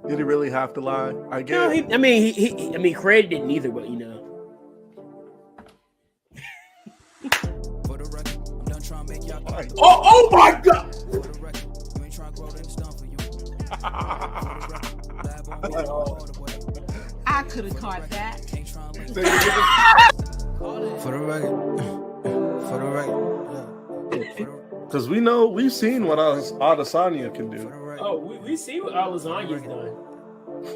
Did he really have to lie? I No, get. Craig didn't either, but you know. For the record, I'm done trying to make y'all Why? Oh my God! For the record, you ain't trying to grow, then it's done for you. For the record, lab on me, all the way. I could have caught that. Ain't trying to Say it again. for the record, for the record, yeah. For the Because we've seen what Adesanya can do. record, Oh, we see what our lasagna's done.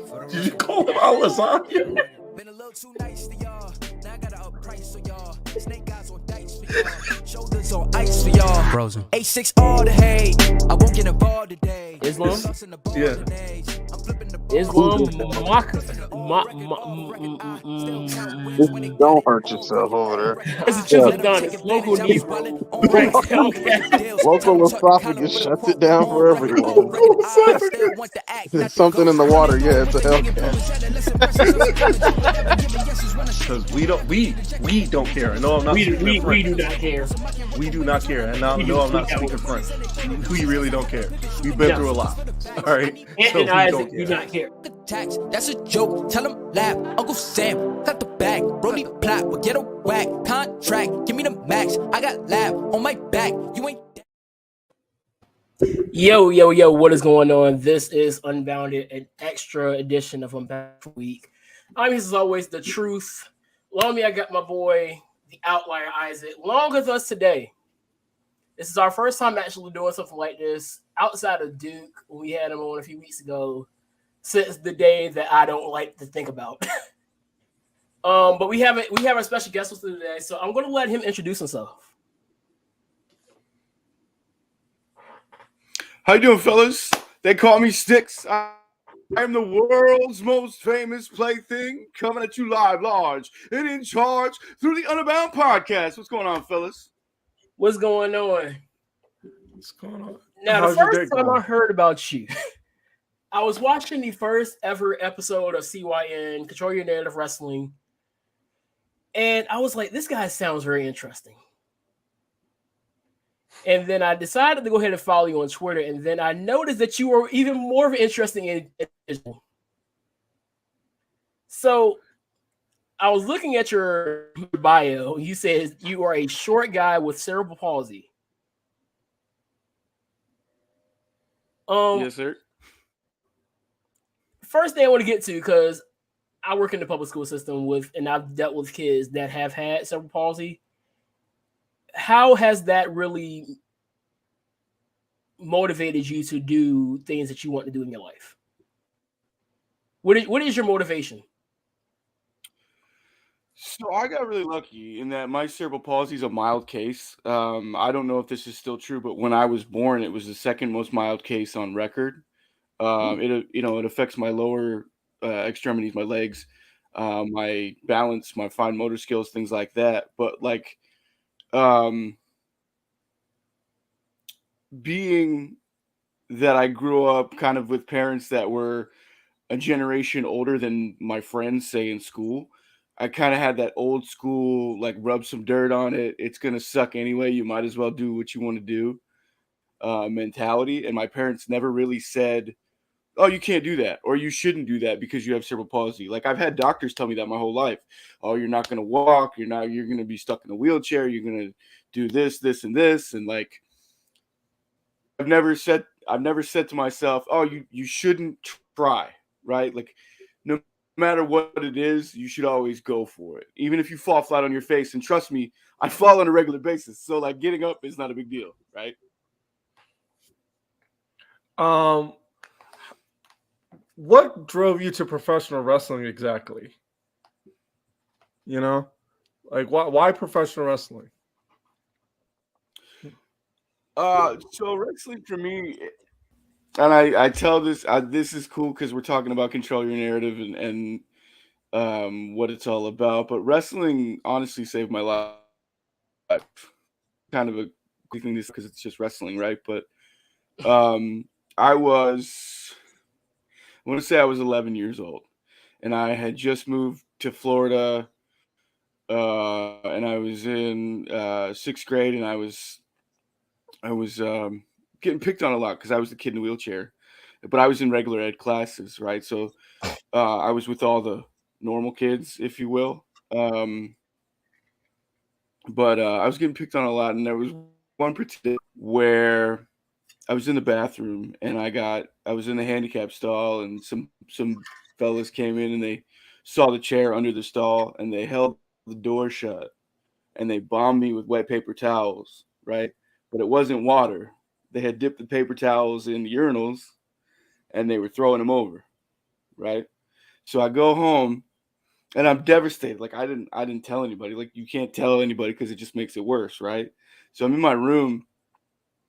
for the Did you record. call him Adesanya? Been a little too nice to y'all. Now I gotta up price for y'all. Snake eyes on dice for y'all. Shoulders on ice for y'all. Frozen. A6 all the hate. I won't get involved today. Islam? Yeah. I'm flipping the Islam, Don't hurt yourself over there. It's a chisel done. It's local Negro. Right, okay. Local esophagus shuts it down for everyone. There's something in the water. Yeah, it's a Because we don't care. No, I'm not We speaking French. do not care. We do not care. And now, no, I'm not speaking French. We really don't care. We've been through a lot. All right. Ant So and we Isaac don't do care. not care. Tax, that's a joke. Tell him laugh. Uncle Sam, cut the bag. Brody plot, will get a whack. Contract, give me the max. I got lab on my back. You ain't. Yo, what is going on? This is Unbounded, an extra edition of Unbounded Week. I'm as always the truth. Along me, I got my boy, the outlier Isaac, along with us today. This is our first time actually doing something like this outside of Duke when we had him on a few weeks ago, since the day that I don't like to think about. But we have a special guest with us today, so I'm going to let him introduce himself. How you doing, fellas? They call me STIX. I am the world's most famous plaything, coming at you live, large, and in charge through the Unbound podcast. What's going on, fellas? What's going on? What's going on? Now, How's the your first day time going? I heard about you, I was watching the first ever episode of CYN, Control Your Narrative Wrestling, and I was like, this guy sounds very interesting. And then I decided to go ahead and follow you on Twitter, and then I noticed that you were even more interesting in individual. So I was looking at your bio. You said you are a short guy with cerebral palsy. Yes, sir. First thing I want to get to, because I work in the public school system and I've dealt with kids that have had cerebral palsy. How has that really motivated you to do things that you want to do in your life? What is your motivation? So I got really lucky in that my cerebral palsy is a mild case. I don't know if this is still true, but when I was born, it was the second most mild case on record. It affects my lower extremities, my legs, my balance, my fine motor skills, things like that. But like, being that I grew up kind of with parents that were a generation older than my friends, say in school, I kind of had that old school, like rub some dirt on it. It's going to suck anyway. You might as well do what you want to do mentality. And my parents never really said, oh, you can't do that, or you shouldn't do that because you have cerebral palsy. Like I've had doctors tell me that my whole life. Oh, you're not going to walk. You're going to be stuck in a wheelchair. You're going to do this, this, and this. And like, I've never said to myself, oh, you shouldn't try, right? Like no matter what it is, you should always go for it. Even if you fall flat on your face. And trust me, I fall on a regular basis. So like getting up is not a big deal, right? What drove you to professional wrestling exactly? You know, like why professional wrestling? So wrestling for me, and I tell this, this is cool because we're talking about control your narrative and what it's all about. But wrestling honestly saved my life. Kind of a quick thing because it's just wrestling, right? But I want to say I was 11 years old, and I had just moved to Florida, and I was in 6th grade, and I was getting picked on a lot because I was the kid in the wheelchair, but I was in regular ed classes, right? So I was with all the normal kids, if you will. But I was getting picked on a lot, and there was one particular where I was in the bathroom and I was in the handicap stall, and some fellas came in and they saw the chair under the stall and they held the door shut and they bombed me with wet paper towels, right? But it wasn't water. They had dipped the paper towels in the urinals and they were throwing them over, right? So I go home and I'm devastated. Like I didn't tell anybody. Like you can't tell anybody because it just makes it worse, right? So I'm in my room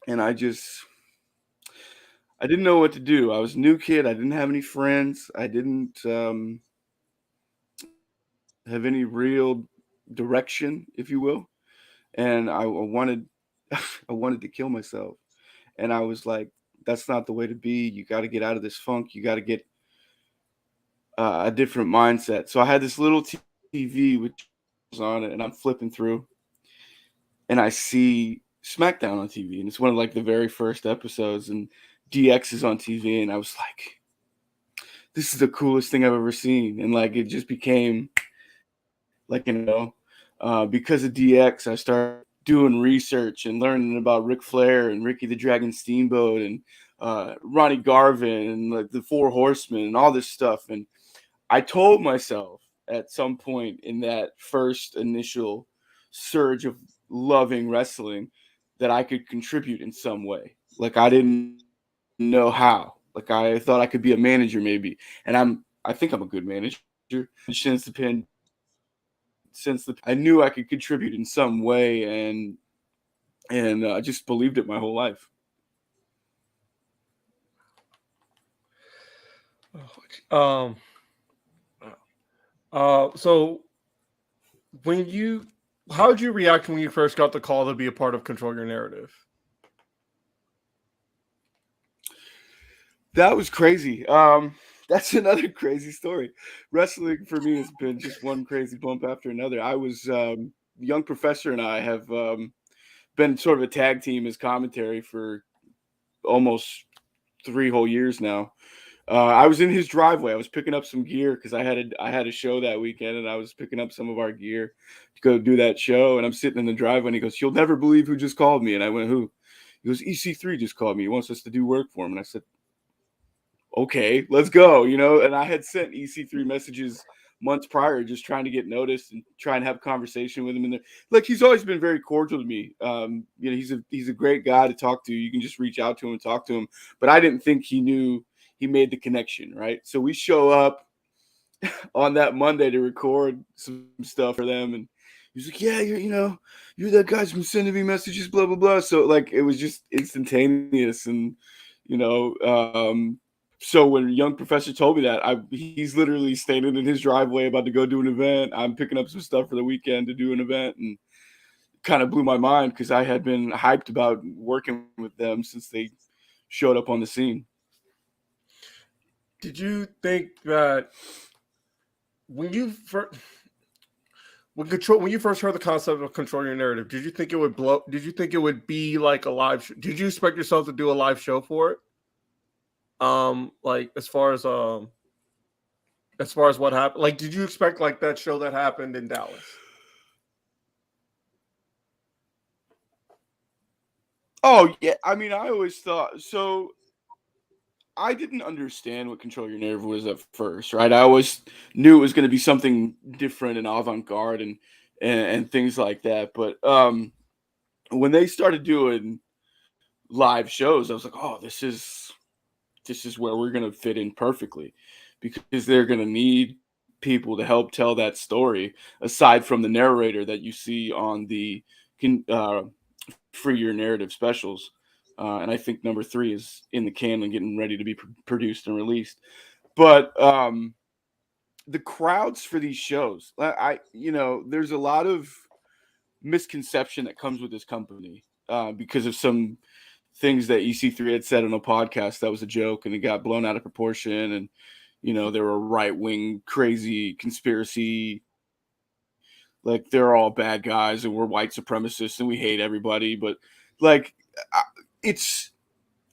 and I didn't know what to do. I was a new kid. I didn't have any friends. I didn't have any real direction, if you will. And I wanted, I wanted to kill myself. And I was like, "That's not the way to be. You got to get out of this funk. You got to get a different mindset." So I had this little TV with on it, and I'm flipping through, and I see SmackDown on TV, and it's one of like the very first episodes, and DX is on TV, and I was like, this is the coolest thing I've ever seen. And like, it just became like, because of DX, I started doing research and learning about Ric Flair and Ricky the Dragon Steamboat and Ronnie Garvin and like the Four Horsemen and all this stuff. And I told myself at some point in that first initial surge of loving wrestling that I could contribute in some way. Like I didn't know how. Like I thought I could be a manager maybe, and I think I'm a good manager. Since I knew I could contribute in some way, and I just believed it my whole life. So how did you react when you first got the call to be a part of Control Your Narrative? That was crazy. That's another crazy story. Wrestling for me has been just one crazy bump after another. I was young professor and I have been sort of a tag team as commentary for almost 3 whole years now. I was in his driveway. I was picking up some gear because I had a show that weekend, and I was picking up some of our gear to go do that show. And I'm sitting in the driveway, and he goes, "You'll never believe who just called me." And I went, "Who?" He goes, "EC3 just called me. He wants us to do work for him." And I said, "Okay, let's go." And I had sent EC3 messages months prior, just trying to get noticed and try and have a conversation with him. And like, he's always been very cordial to me. He's a great guy to talk to. You can just reach out to him and talk to him. But I didn't think he knew he made the connection, right? So we show up on that Monday to record some stuff for them, and he's like, "Yeah, you're that guy's been sending me messages, blah blah blah." So like, it was just instantaneous, and so when young professor told me that, he's literally standing in his driveway about to go do an event. I'm picking up some stuff for the weekend to do an event, and kind of blew my mind because I had been hyped about working with them since they showed up on the scene. Did you think that when you first heard the concept of Control Your Narrative, did you think it would blow? Did you think it would be like a live show? Did you expect yourself to do a live show for it? Like as far as what happened, like, did you expect like that show that happened in Dallas? Oh yeah, I mean, I always thought so. I didn't understand what Control Your Narrative was at first, right? I always knew it was going to be something different and avant-garde and things like that. But when they started doing live shows, I was like, "Oh, this is where we're going to fit in perfectly," because they're going to need people to help tell that story aside from the narrator that you see on the Free Your Narrative specials. And I think number 3 is in the can and getting ready to be produced and released. But the crowds for these shows, there's a lot of misconception that comes with this company because of some things that EC3 had said on a podcast that was a joke and it got blown out of proportion. And, there were right-wing crazy conspiracy, like they're all bad guys and we're white supremacists and we hate everybody. But like,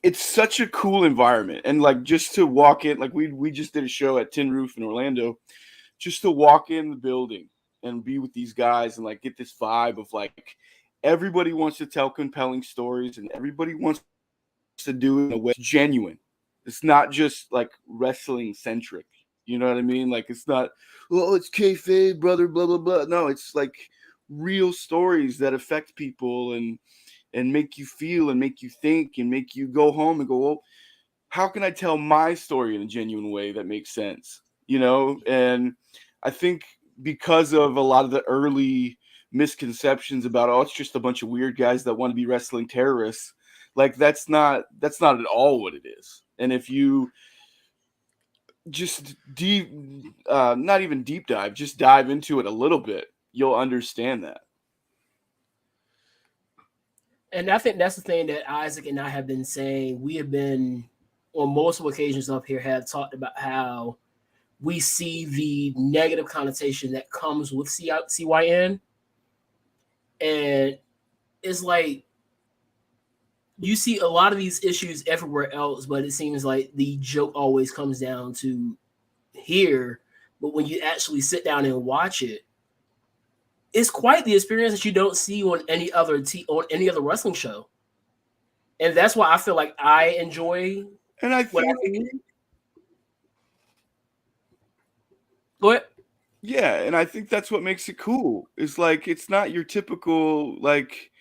it's such a cool environment, and like just to walk in, like we just did a show at Tin Roof in Orlando, just to walk in the building and be with these guys and like get this vibe of like everybody wants to tell compelling stories and everybody wants to do it in a way that's genuine. It's not just like wrestling centric. You know what I mean? Like it's not, well, it's kayfabe, brother, blah blah blah. No, it's like real stories that affect people and make you feel and make you think and make you go home and go, well, how can I tell my story in a genuine way that makes sense? You know, and I think because of a lot of the early misconceptions about, oh, it's just a bunch of weird guys that want to be wrestling terrorists, like that's not at all what it is. And if you just not even deep dive, just dive into it a little bit, you'll understand that. And I think that's the thing that Isaac and I have been saying. We have been, on multiple occasions up here, have talked about how we see the negative connotation that comes with CYN. And it's like you see a lot of these issues everywhere else, but it seems like the joke always comes down to here. But when you actually sit down and watch it, it's quite the experience that you don't see on any other wrestling show. And that's why I feel like I enjoy And I what I think, see. Go ahead. yeah, and I think that's what makes it cool. It's like it's not your typical like,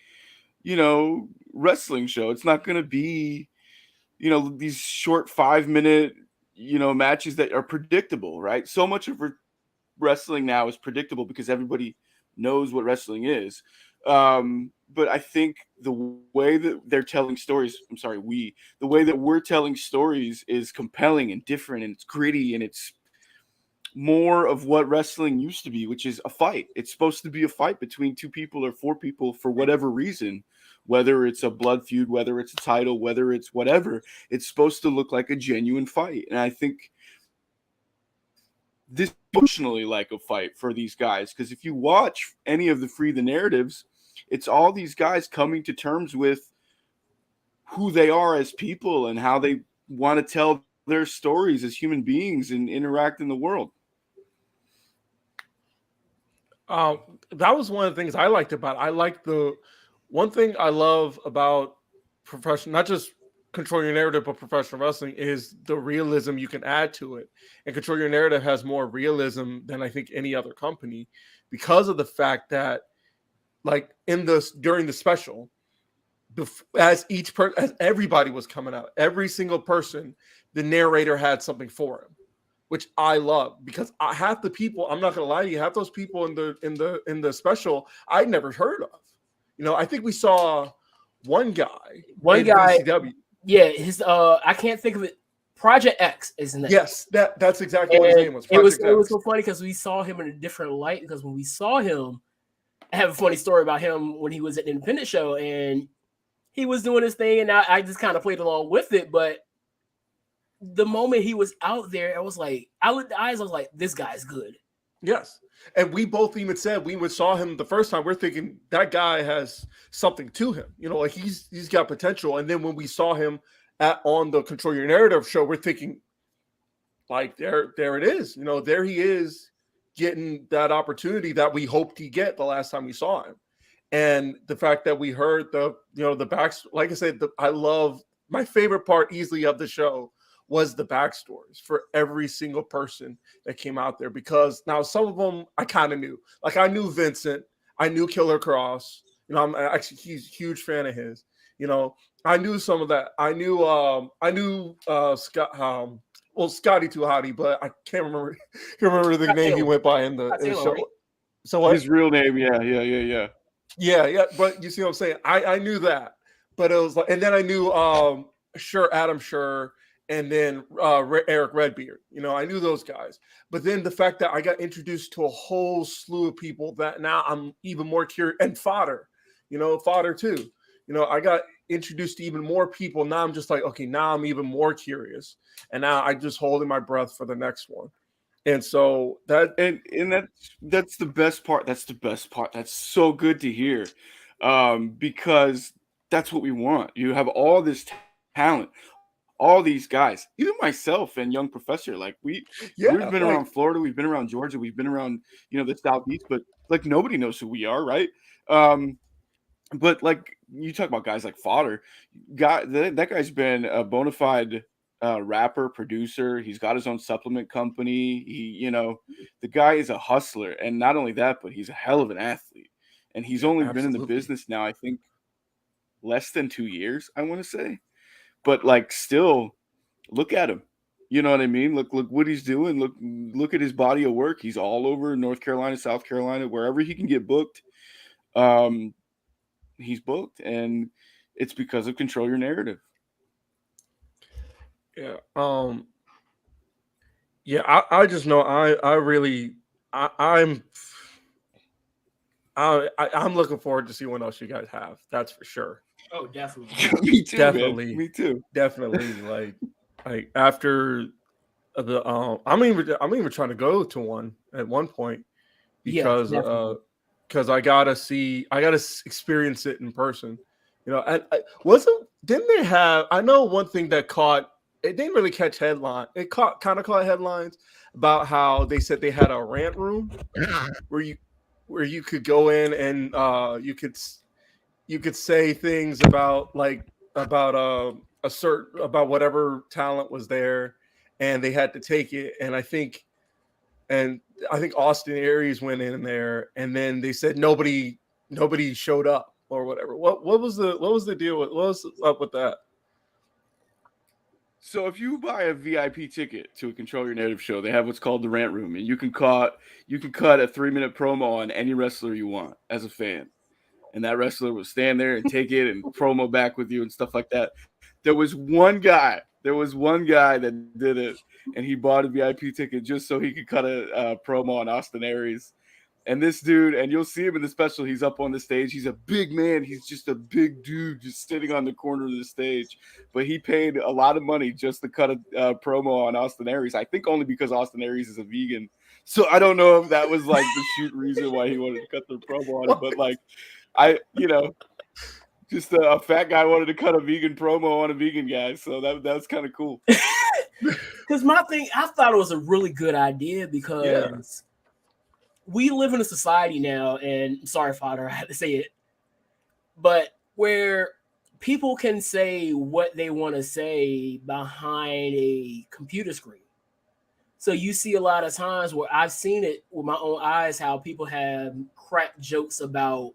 you know, wrestling show. It's not going to be, you know, these short 5-minute, you know, matches that are predictable, right? So much of wrestling now is predictable because everybody knows what wrestling is. But I think the way that they're telling stories, the way that we're telling stories is compelling and different, and it's gritty, and it's more of what wrestling used to be, which is a fight. It's supposed to be a fight between two people or four people for whatever reason, whether it's a blood feud, whether it's a title, whether it's whatever. It's supposed to look like a genuine fight. And I think this emotionally like a fight for these guys, because if you watch any of the Free the Narratives, it's all these guys coming to terms with who they are as people and how they want to tell their stories as human beings and interact in the world. That was one of the things I liked about it. I like the one thing I love about professional, not just Control Your Narrative, but professional wrestling is the realism you can add to it. And Control Your Narrative has more realism than I think any other company because of the fact that, like during the special, as everybody was coming out, every single person, the narrator had something for him, which I love because half the people, I'm not gonna lie to you, half those people in the special I'd never heard of. You know, I think we saw one guy. BCW. Yeah, his I can't think of it. Project X, isn't it? Yes, that's exactly what his name was. It was so funny because we saw him in a different light. Because when we saw him, I have a funny story about him when he was at the independent show and he was doing his thing, and I just kind of played along with it. But the moment he was out there, I was like, I looked at the eyes, I was like, this guy's good. Yes. And we both even said we saw him the first time, we're thinking that guy has something to him. You know, like he's got potential. And then when we saw him on the Control Your Narrative show, we're thinking, like, there it is. You know, there he is getting that opportunity that we hoped he'd get the last time we saw him. And the fact that we heard the back, like I said, I love my favorite part easily of the show was the backstories for every single person that came out there, because now some of them I kind of knew. Like I knew Vincent, I knew Killer Cross. You know, I'm actually he's a huge fan of his. You know, I knew some of that. I knew Scott. Well, Scotty Too Hottie, but I can't remember the name Taylor. he went by in the show. Right? So what? His real name, yeah. Yeah. But you see what I'm saying? I knew that, but it was like, and then I knew Adam Scher. And then Eric Redbeard, you know, I knew those guys. But then the fact that I got introduced to a whole slew of people that now I'm even more curious, and Fodder too. You know, I got introduced to even more people. Now I'm just like, okay, now I'm even more curious. And now I'm just holding my breath for the next one. And so that's the best part. That's the best part. That's so good to hear. Because that's what we want. You have all this talent. All these guys, even myself and young professor, like we've been around Florida, we've been around Georgia, we've been around, the Southeast, but like nobody knows who we are, right? But like you talk about guys like Fodder, that guy's been a bona fide rapper, producer. He's got his own supplement company. The guy is a hustler, and not only that, but he's a hell of an athlete. And he's only been in the business now, I think, less than 2 years, I want to say. But like, still, look at him. You know what I mean? Look what he's doing. Look at his body of work. He's all over North Carolina, South Carolina, wherever he can get booked. He's booked, and it's because of Control Your Narrative. Yeah. Yeah. I just know I'm looking forward to see what else you guys have. That's for sure. Oh, definitely. Me too, Definitely. man. Me too. Definitely. like after the I'm even trying to go to one at one point because I gotta experience it in person. And didn't they have? I know one thing that it didn't really catch headline. It kind of caught headlines about how they said they had a rant room where you could go in and you could say things about about whatever talent was there, and they had to take it. And I think Austin Aries went in there, and then they said nobody showed up or whatever. What was the deal with? What was up with that? So if you buy a VIP ticket to a Control Your Narrative show, they have what's called the rant room, and you can cut a 3-minute promo on any wrestler you want as a fan, and that wrestler will stand there and take it and promo back with you and stuff like that. There was one guy that did it, and he bought a VIP ticket just so he could cut a promo on Austin Aries. And this dude, and you'll see him in the special, he's up on the stage. He's a big man. He's just a big dude just sitting on the corner of the stage. But he paid a lot of money just to cut a promo on Austin Aries. I think only because Austin Aries is a vegan. So I don't know if that was like the shoot reason why he wanted to cut the promo on it. But like, just a fat guy wanted to cut a vegan promo on a vegan guy. So that's kind of cool. Because my thing, I thought it was a really good idea because we live in a society now, and sorry, Father, I had to say it, but where people can say what they want to say behind a computer screen. So you see a lot of times where I've seen it with my own eyes, how people have cracked jokes about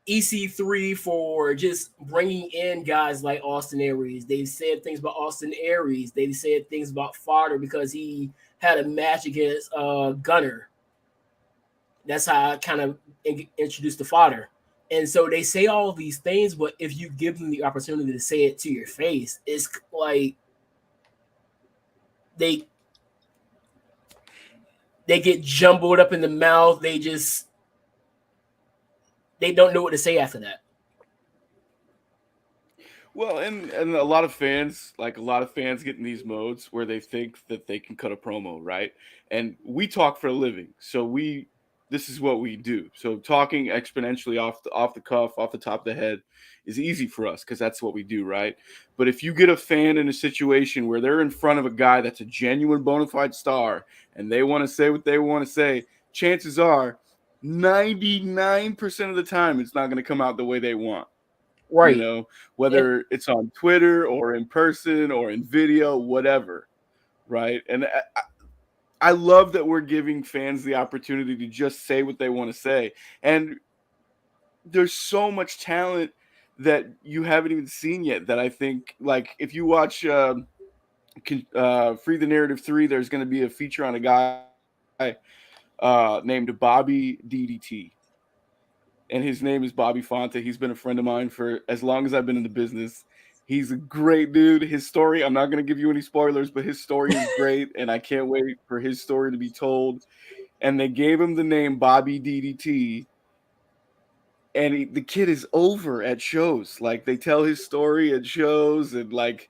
EC3 for just bringing in guys like Austin Aries. They've said things about Austin Aries. They've said things about Fodder because he had a match against Gunner. That's how I kind of introduced the Fodder. And so they say all these things, but if you give them the opportunity to say it to your face, it's like they get jumbled up in the mouth. They don't know what to say after that. Well, and a lot of fans get in these modes where they think that they can cut a promo, right? And we talk for a living, so this is what we do. So talking exponentially off the cuff, off the top of the head is easy for us because that's what we do, right? But if you get a fan in a situation where they're in front of a guy that's a genuine bona fide star and they want to say what they want to say, chances are 99% of the time it's not going to come out the way they want. Right. Whether it's on Twitter or in person or in video, whatever. Right. And I love that we're giving fans the opportunity to just say what they want to say. And there's so much talent that you haven't even seen yet that I think, like, if you watch Free the Narrative 3, there's going to be a feature on a guy named Bobby DDT. And his name is Bobby Fonte. He's been a friend of mine for as long as I've been in the business. He's a great dude. His story, I'm not going to give you any spoilers, but his story is great, and I can't wait for his story to be told. And they gave him the name Bobby DDT, and the kid is over at shows. Like, they tell his story at shows, and like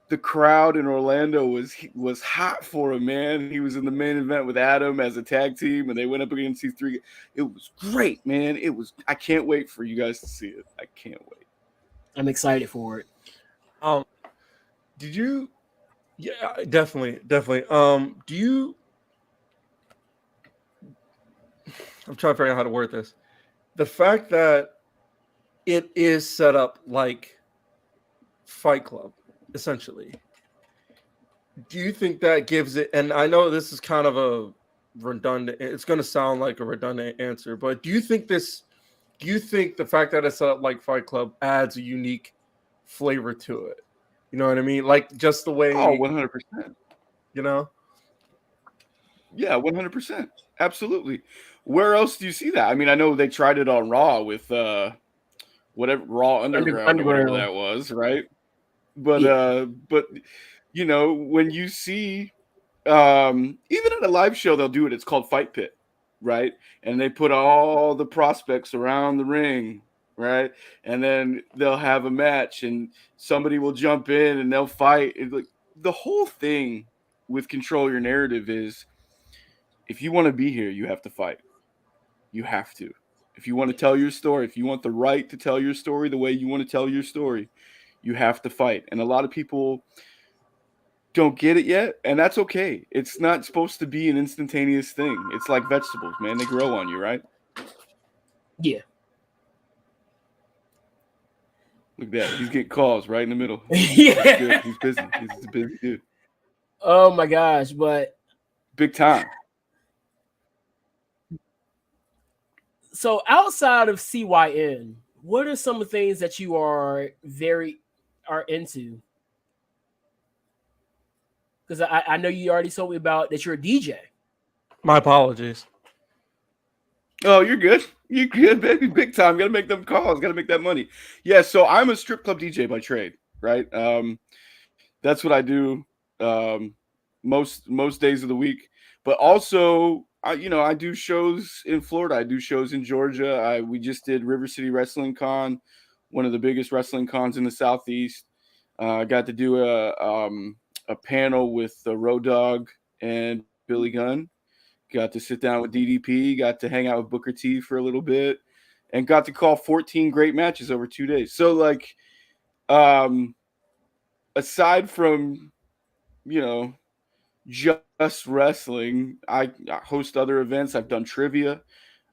the crowd in Orlando was hot for him, man. He was in the main event with Adam as a tag team, and they went up against these three. It was great, man. I can't wait for you guys to see it. I can't wait. I'm excited for it. Did you? Yeah, definitely. Do you? I'm trying to figure out how to word this. The fact that it is set up like Fight Club, essentially. Do you think that gives it? And I know this is kind of a redundant. It's going to sound like a redundant answer, but do you think this? Do you think the fact that it's set up like Fight Club adds a unique flavor to it? You know what I mean? Like just the Oh, way 100%. you know. Yeah, 100%. Absolutely. Where else do you see that? I mean, I know they tried it on Raw with whatever Raw Underground or whatever Underground. that was, right? But Yeah. but when you see even at a live show they'll do it. It's called Fight Pit, right? And they put all the prospects around the ring, right? And then they'll have a match and somebody will jump in and they'll fight. Like the whole thing with Control Your Narrative is if you want to be here, you have to fight. You have to. If you want to tell your story, if you want the right to tell your story the way you want to tell your story, you have to fight. And a lot of people don't get it yet, and that's okay. It's not supposed to be an instantaneous thing. It's like vegetables, man. They grow on you, right? Yeah. Look at that. He's getting calls right in the middle. Yeah. Good. He's busy. He's a busy dude. Oh my gosh, but Big time. so outside of CYN, what are some of the things that you are into? Because I know you already told me about that you're a DJ. My apologies. Oh, you're good. You're good, baby. Big time. Got to make them calls. Got to make that money. Yeah, so I'm a strip club DJ by trade, right? That's what I do most days of the week. But also, I do shows in Florida. I do shows in Georgia. We just did River City Wrestling Con, one of the biggest wrestling cons in the Southeast. I got to do a panel with Road Dogg and Billy Gunn. Got to sit down with DDP. Got to hang out with Booker T for a little bit, and got to call 14 great matches over 2 days. So, like, aside from just wrestling, I host other events. I've done trivia.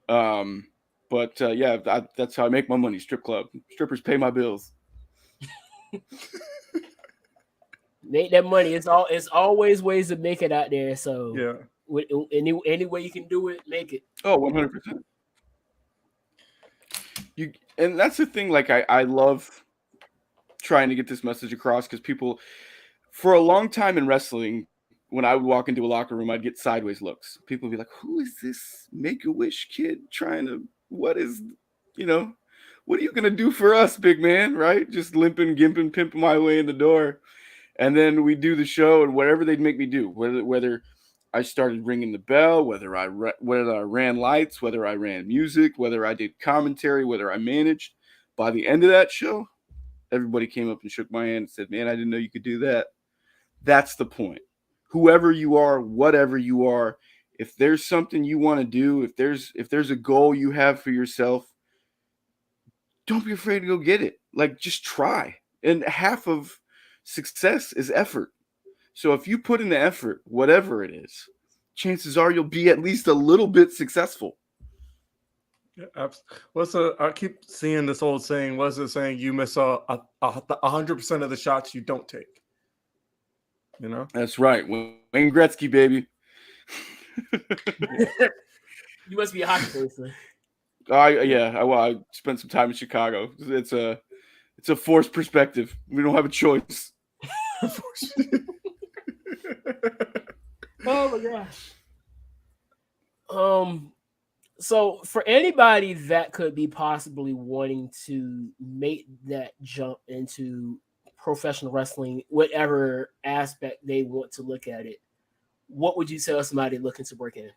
But that's how I make my money. Strip club. Strippers pay my bills. Make that money. It's always ways to make it out there. So Yeah. any way you can do it, make it. Oh, 100%. And that's the thing. Like I love trying to get this message across because people, for a long time in wrestling, when I would walk into a locker room, I'd get sideways looks. People would be like, "Who is this Make-A-Wish kid trying to? What are you gonna do for us, big man?" Right? Just limping, gimping, pimping my way in the door. And then we do the show, and whatever they'd make me do, whether I started ringing the bell, whether I ran lights, whether I ran music, whether I did commentary, whether I managed. By the end of that show, everybody came up and shook my hand and said, "Man, I didn't know you could do that." That's the point. Whoever you are, whatever you are, if there's something you want to do, if there's a goal you have for yourself, don't be afraid to go get it. Like, just try. And half of success is effort. So if you put in the effort, whatever it is, chances are you'll be at least a little bit successful. Yeah, I keep seeing this old saying. What's it saying? You miss 100% of the shots you don't take. You know? That's right. Wayne Gretzky, baby. You must be a hockey person. I spent some time in Chicago. It's a forced perspective. We don't have a choice. Oh my gosh. So for anybody that could be possibly wanting to make that jump into professional wrestling, whatever aspect they want to look at it, what would you tell somebody looking to break in?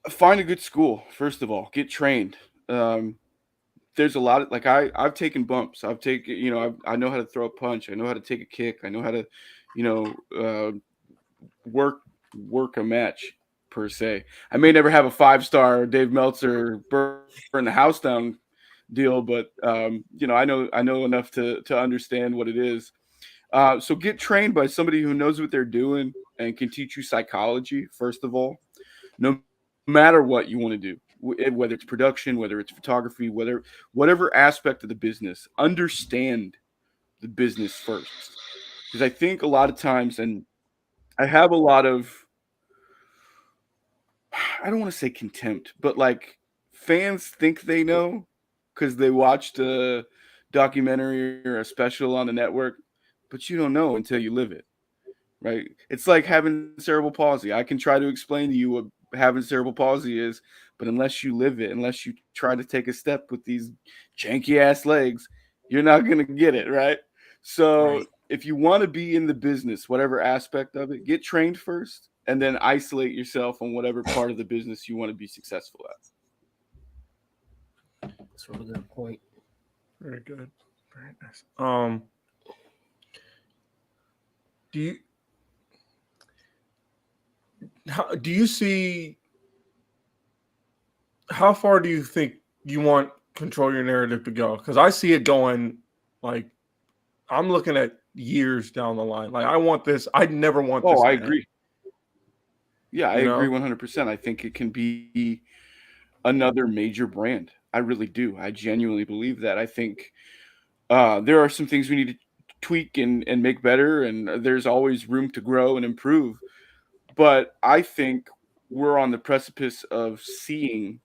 Find a good school, first of all. Get trained. There's a lot of, like, I've taken bumps. I know how to throw a punch. I know how to take a kick. I know how to, work a match per se. I may never have a 5-star Dave Meltzer burn the house down deal, but you know, I know enough to understand what it is. So get trained by somebody who knows what they're doing and can teach you psychology, first of all, no matter what you want to do, whether it's production, whether it's photography, whatever aspect of the business, understand the business first. Because I think a lot of times, and I have a lot of, I don't want to say contempt, but like fans think they know because they watched a documentary or a special on the network, but you don't know until you live it, right? It's like having cerebral palsy. I can try to explain to you what having cerebral palsy is, but unless you live it, unless you try to take a step with these janky ass legs, you're not going to get it, right? So if you want to be in the business, whatever aspect of it, get trained first and then isolate yourself on whatever part of the business you want to be successful at. That's a really good point. Very good. Very nice. Do you see, how far do you think you want Control Your Narrative to go? Because I see it going, like, I'm looking at years down the line. Like, I want this. I never want this. Oh, I agree. Yeah, I agree 100%. I think it can be another major brand. I really do. I genuinely believe that. I think there are some things we need to tweak and make better, and there's always room to grow and improve. But I think we're on the precipice of seeing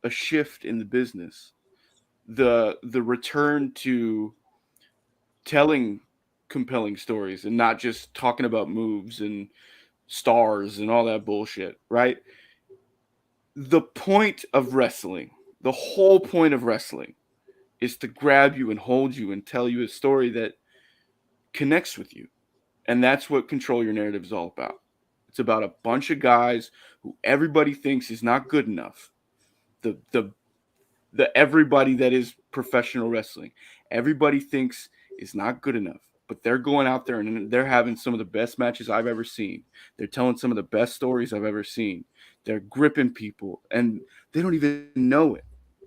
a shift in the business. The return to telling compelling stories and not just talking about moves and stars and all that bullshit, right? The point of wrestling, the whole point of wrestling is to grab you and hold you and tell you a story that connects with you. And that's what Control Your Narrative is all about. It's about a bunch of guys who everybody thinks is not good enough. The everybody that is professional wrestling, everybody thinks is not good enough, but they're going out there and they're having some of the best matches I've ever seen. They're telling some of the best stories I've ever seen. They're gripping people and they don't even know it,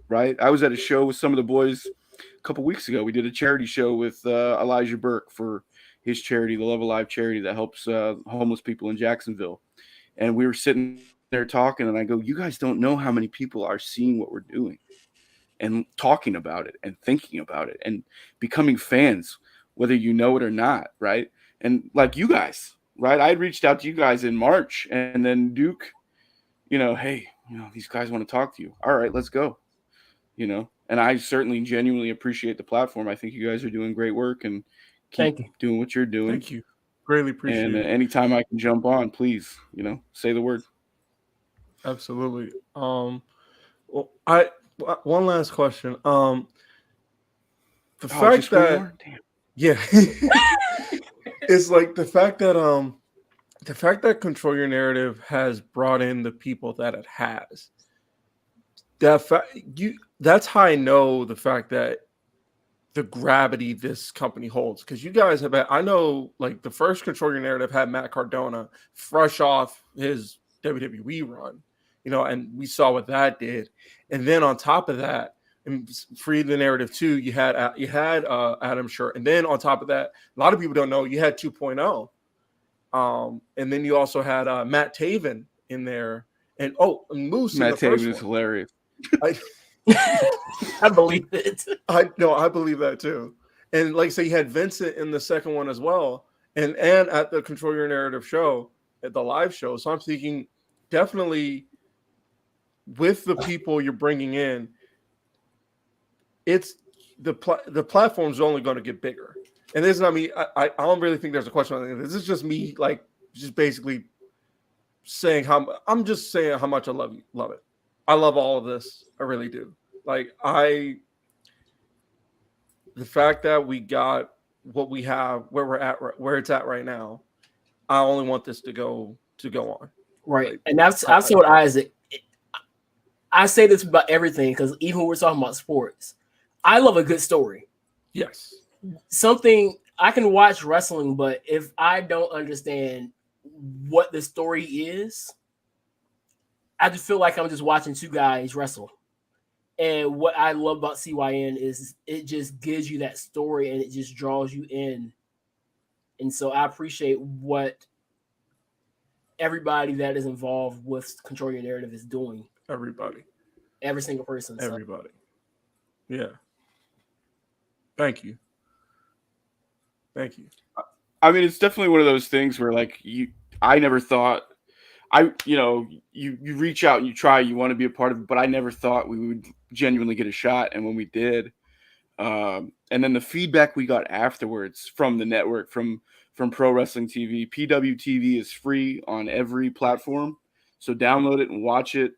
right? I was at a show with some of the boys a couple weeks ago. We did a charity show with Elijah Burke for his charity, the Love Alive charity that helps homeless people in Jacksonville. And we were sitting there talking and I go, you guys don't know how many people are seeing what we're doing and talking about it and thinking about it and becoming fans, whether you know it or not, right? And like you guys, right? I reached out to you guys in March and then Duke, you know, hey, you know, these guys want to talk to you. All right, let's go, you know? And I certainly genuinely appreciate the platform. I think you guys are doing great work and keep doing what you're doing. Thank you. Greatly appreciate it. And anytime I can jump on, please, you know, say the word. Absolutely. Well, one last question. The fact that yeah, it's like the fact that Control Your Narrative has brought in the people that it has. That's how I know the fact that the gravity this company holds, because you guys have I know like the first Control Your Narrative had Matt Cardona fresh off his WWE run, you know, and we saw what that did. And then on top of that, and Free the Narrative 2, you had Adam Shirt. And then on top of that, a lot of people don't know, you had 2.0. And then you also had Matt Taven in there. And Moose. Matt Taven is hilarious. I believe it. I believe that too. And like I say, you had Vincent in the second one as well. And at the Control Your Narrative show, at the live show. So I'm thinking definitely with the people you're bringing in, it's the platform is only going to get bigger. And this is not me. I don't really think there's a question on this. This is just me, like, just basically saying how much I love it. I love all of this. I really do. Like, the fact that we got what we have, where it's at right now, I only want this to go on. Right. Like, and I've said with Isaac, I say this about everything, because even when we're talking about sports, I love a good story. Yes. Something I can watch wrestling, but if I don't understand what the story is, I just feel like I'm just watching two guys wrestle. And what I love about CYN is it just gives you that story and it just draws you in. And so I appreciate what everybody that is involved with Control Your Narrative is doing. Everybody. Every single person. So. Everybody. Yeah. Thank you. Thank you. I mean, it's definitely one of those things where like I never thought you reach out and you try, you want to be a part of it, but I never thought we would genuinely get a shot. And when we did, and then the feedback we got afterwards from the network, from Pro Wrestling TV, PWTV is free on every platform. So download it and watch it.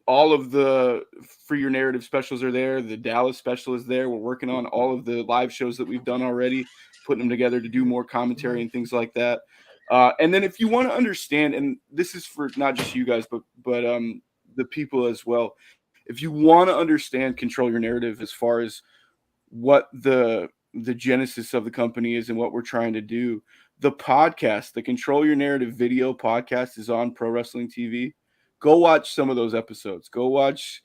All of the Free Your Narrative specials are there. The Dallas special is there. We're working on all of the live shows that we've done already, putting them together to do more commentary and things like that. And then if you want to understand, and this is for not just you guys, but the people as well. If you want to understand Control Your Narrative as far as what the genesis of the company is and what we're trying to do, the podcast, the Control Your Narrative video podcast is on Pro Wrestling TV. Go watch some of those episodes. Go watch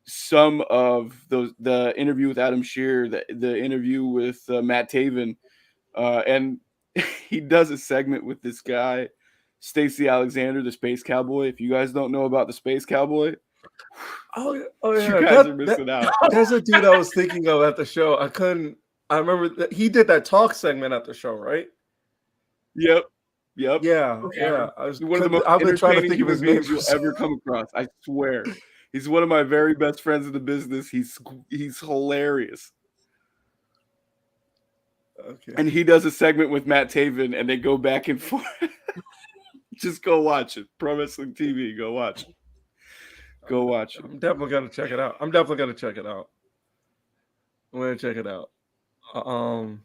some of those, the interview with Adam Shearer, the interview with Matt Taven. And he does a segment with this guy, Stacey Alexander, the Space Cowboy. If you guys don't know about the Space Cowboy, oh yeah, you guys are missing out. There's a dude I was thinking of at the show. I remember that he did that talk segment at the show, right? Yep. Yeah, yeah. One of the most entertaining human beings you'll ever come across. I swear, he's one of my very best friends in the business. He's hilarious. Okay. And he does a segment with Matt Taven, and they go back and forth. Just go watch it. Pro Wrestling TV. Go watch it. Go watch it. I'm definitely gonna check it out. I'm gonna check it out. Well,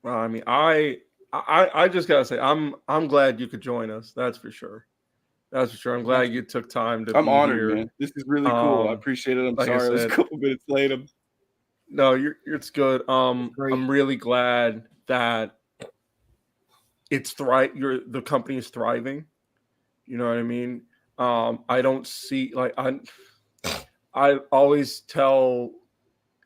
I mean, I just gotta say, I'm glad you could join us. That's for sure. I'm glad you took time to. I'm honored, here. Man. This is really cool. I appreciate it. I'm like sorry I was a couple minutes late. No, it's good. I'm really glad that it's the company is thriving. You know what I mean? I don't see I always tell.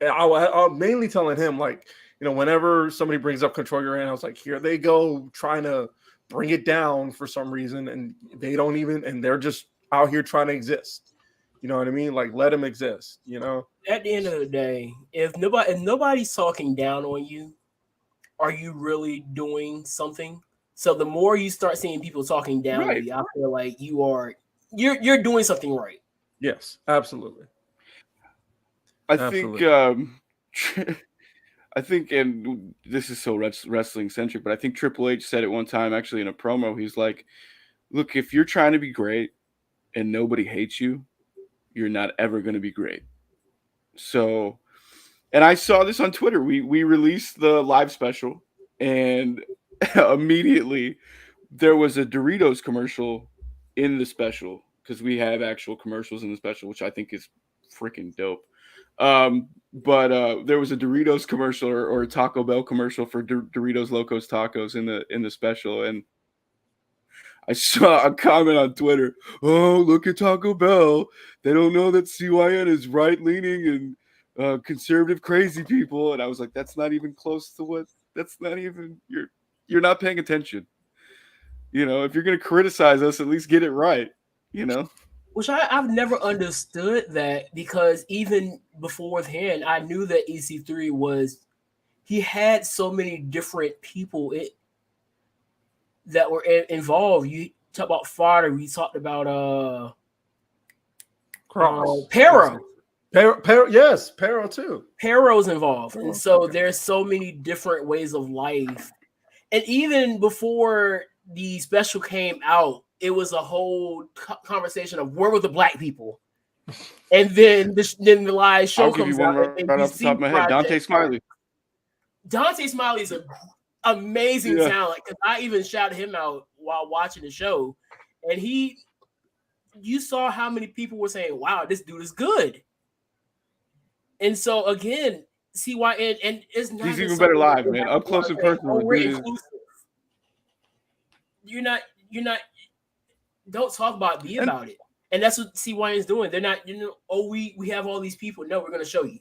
I'm mainly telling him, like, you know, whenever somebody brings up Control Your Hand, I was like, here they go trying to bring it down for some reason, and they don't even, and they're just out here trying to exist. You know what I mean? Like, let them exist. You know. At the end of the day, if nobody's talking down on you, are you really doing something? So the more you start seeing people talking down on you, I feel like you're doing something right. Yes, absolutely. I think, and this is so wrestling centric, but I think Triple H said it one time actually in a promo. He's like, look, if you're trying to be great and nobody hates you, you're not ever going to be great. So, and I saw this on Twitter. We released the live special, and immediately there was a Doritos commercial in the special, because we have actual commercials in the special, which I think is freaking dope. But there was a Doritos commercial or a Taco Bell commercial for Doritos Locos Tacos in the special, and I saw a comment on Twitter. Oh, look at Taco Bell. They don't know that CYN is right-leaning and conservative crazy people. And I was like, that's not even close to what. That's not even. You're not paying attention. You know, if you're going to criticize us, at least get it right. You know. Which I've never understood that, because even beforehand, I knew that EC3 he had so many different people that were involved. You talk about fodder. We talked about Pero. Yes, Pero too. Pero's involved, and so there's so many different ways of life. And even before the special came out, it was a whole conversation of where were the black people, and then the live show comes out. Right off the top of my head, Dante Smiley. Dante Smiley is an amazing talent, because I even shouted him out while watching the show, and you saw how many people were saying, "Wow, this dude is good." And so again, CYN, and it's not. He's even better live, man. Up close and personal. We're inclusive. You're not. don't talk about me about it. And that's what CYN is doing. They're not, we have all these people. No, we're going to show you.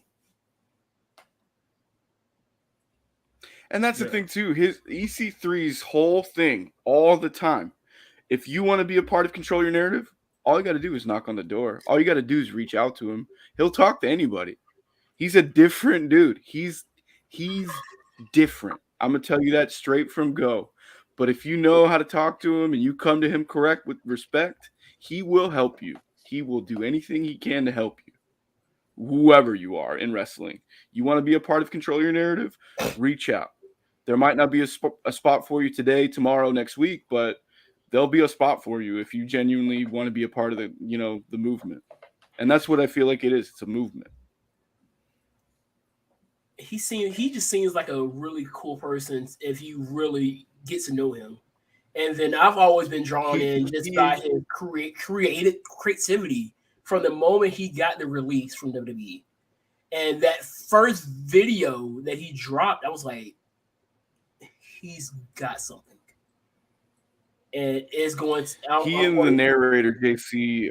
And that's the thing too. His EC3's whole thing, all the time. If you want to be a part of Control Your Narrative, all you got to do is knock on the door. All you got to do is reach out to him. He'll talk to anybody. He's a different dude. He's different. I'm gonna tell you that straight from go. But if you know how to talk to him and you come to him correct with respect, he will help you. He will do anything he can to help you. Whoever you are in wrestling, you want to be a part of Control Your Narrative, reach out. There might not be a spot for you today, tomorrow, next week, but there'll be a spot for you if you genuinely want to be a part of the movement. And that's what I feel like it is. It's a movement. He just seems like a really cool person if you really get to know him. And then I've always been drawn in just by his creativity from the moment he got the release from WWE. And that first video that he dropped, I was like, he's got something. And it's going to... He and the narrator, JC,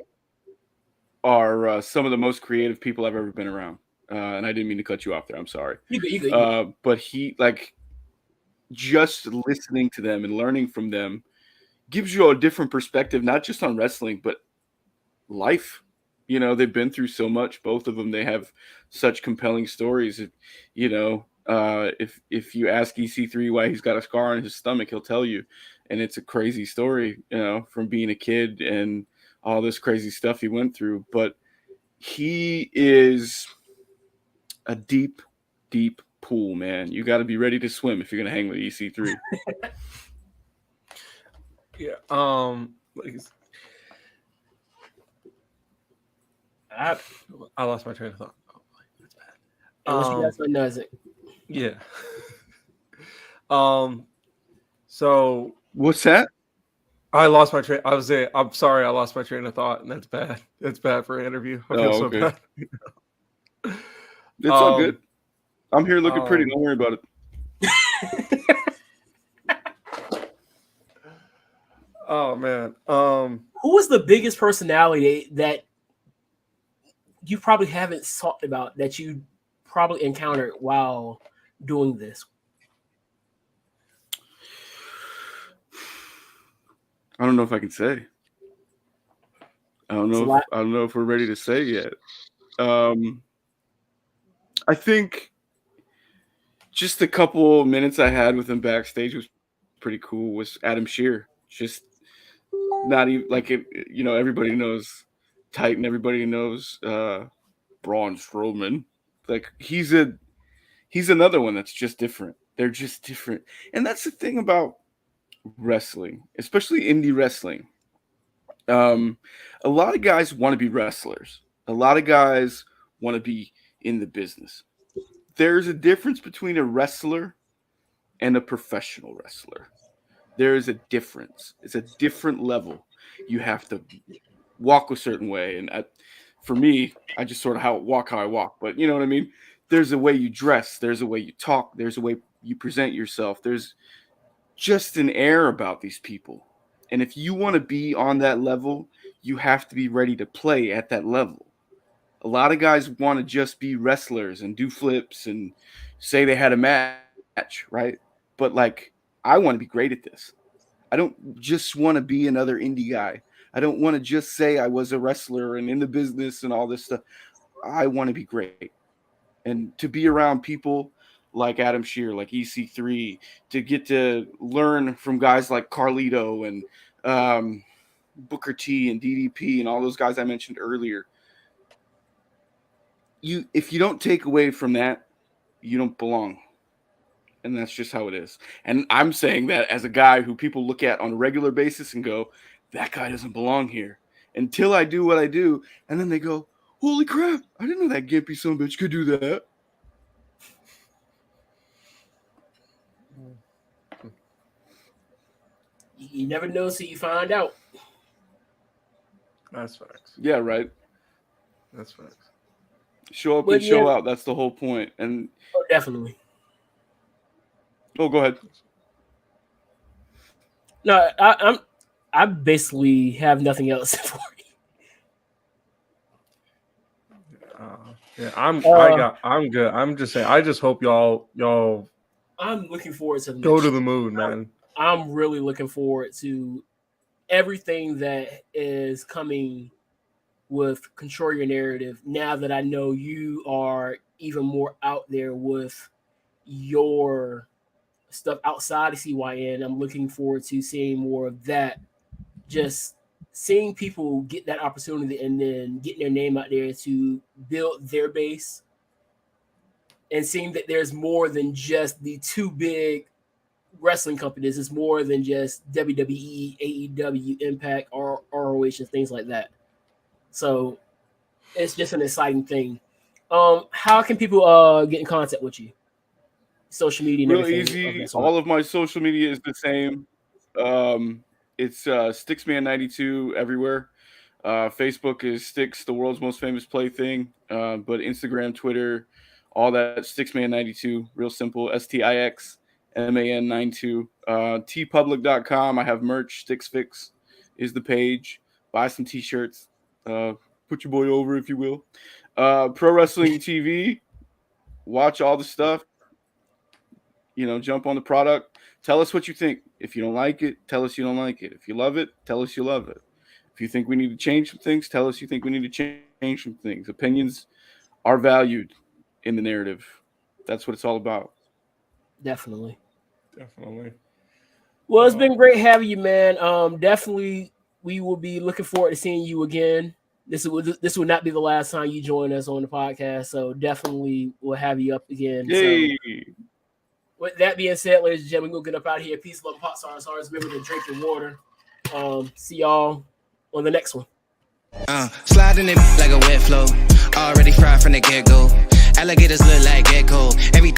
are some of the most creative people I've ever been around. And I didn't mean to cut you off there. I'm sorry. You good. But he, just listening to them and learning from them gives you a different perspective, not just on wrestling, but life. They've been through so much. Both of them, they have such compelling stories. If you ask EC3 why he's got a scar on his stomach, he'll tell you. And it's a crazy story, from being a kid and all this crazy stuff he went through. But he is a deep, deep pool, man. You got to be ready to swim if you're going to hang with EC3. Yeah. I lost my train of thought. Oh, that's bad. Yeah. So what's that? I lost my train. I'm sorry, I lost my train of thought, and that's bad. That's bad for an interview. I feel so bad. It's all good. I'm here looking pretty. Don't worry about it. Oh man. Who is the biggest personality that you probably haven't talked about that you probably encountered while doing this? I don't know if I can say. I don't know if we're ready to say yet. I think just a couple minutes I had with him backstage was pretty cool. Was Adam Shear. Just not even everybody knows Titan, everybody knows Braun Strowman. He's another one that's just different. They're just different. And that's the thing about wrestling, especially indie wrestling. A lot of guys want to be wrestlers. A lot of guys want to be in the business. There's a difference between a wrestler and a professional wrestler. There is a difference. It's a different level. You have to walk a certain way. And for me, I just sort of walk how I walk. But you know what I mean? There's a way you dress. There's a way you talk. There's a way you present yourself. There's just an air about these people. And if you want to be on that level, you have to be ready to play at that level. A lot of guys want to just be wrestlers and do flips and say they had a match, right? But I want to be great at this. I don't just want to be another indie guy. I don't want to just say I was a wrestler and in the business and all this stuff. I want to be great. And to be around people like Adam Shear, like EC3, to get to learn from guys like Carlito and Booker T and DDP and all those guys I mentioned earlier. If you don't take away from that, you don't belong. And that's just how it is. And I'm saying that as a guy who people look at on a regular basis and go, that guy doesn't belong here. Until I do what I do, and then they go, holy crap, I didn't know that gimpy son of a bitch could do that. You never know till you find out. That's facts. Yeah, right. That's facts. Show up and show out. That's the whole point. And definitely. Oh, go ahead. No, I basically have nothing else for you. Yeah, I'm good. I'm just saying. I just hope y'all I'm looking forward to the go next to the moon, man. I'm really looking forward to everything that is coming with Control Your Narrative. Now that I know you are even more out there with your stuff outside of CYN, I'm looking forward to seeing more of that. Just seeing people get that opportunity and then getting their name out there to build their base, and seeing that there's more than just the two big wrestling companies. It's more than just WWE, AEW, Impact, or ROH, and things like that. So it's just an exciting thing. How can people get in contact with you? Social media and Real everything. easy. All of my social media is the same. It's STIXman92 everywhere. Facebook is STIX, the world's most famous plaything. But Instagram, Twitter, all that STIXman92. Real simple. STIXMAN92. tpublic.com. I have merch. STIXFix is the page. Buy some t-shirts. Put your boy over, if you will. Pro Wrestling TV. Watch all the stuff. Jump on the product. Tell us what you think. If you don't like it, tell us you don't like it. If you love it, tell us you love it. If you think we need to change some things, tell us you think we need to change some things. Opinions are valued in the narrative. That's what it's all about. Definitely. Well, it's been great having you, man. Definitely, we will be looking forward to seeing you again. This will not be the last time you join us on the podcast, so definitely we'll have you up again. Yay. So, with that being said, ladies and gentlemen, we'll get up out of here. Peace, love, pop stars. Remember to drink your water. See y'all on the next one. Sliding it like a wet flow. Already fried from the get-go. Alligators look like gecko. Every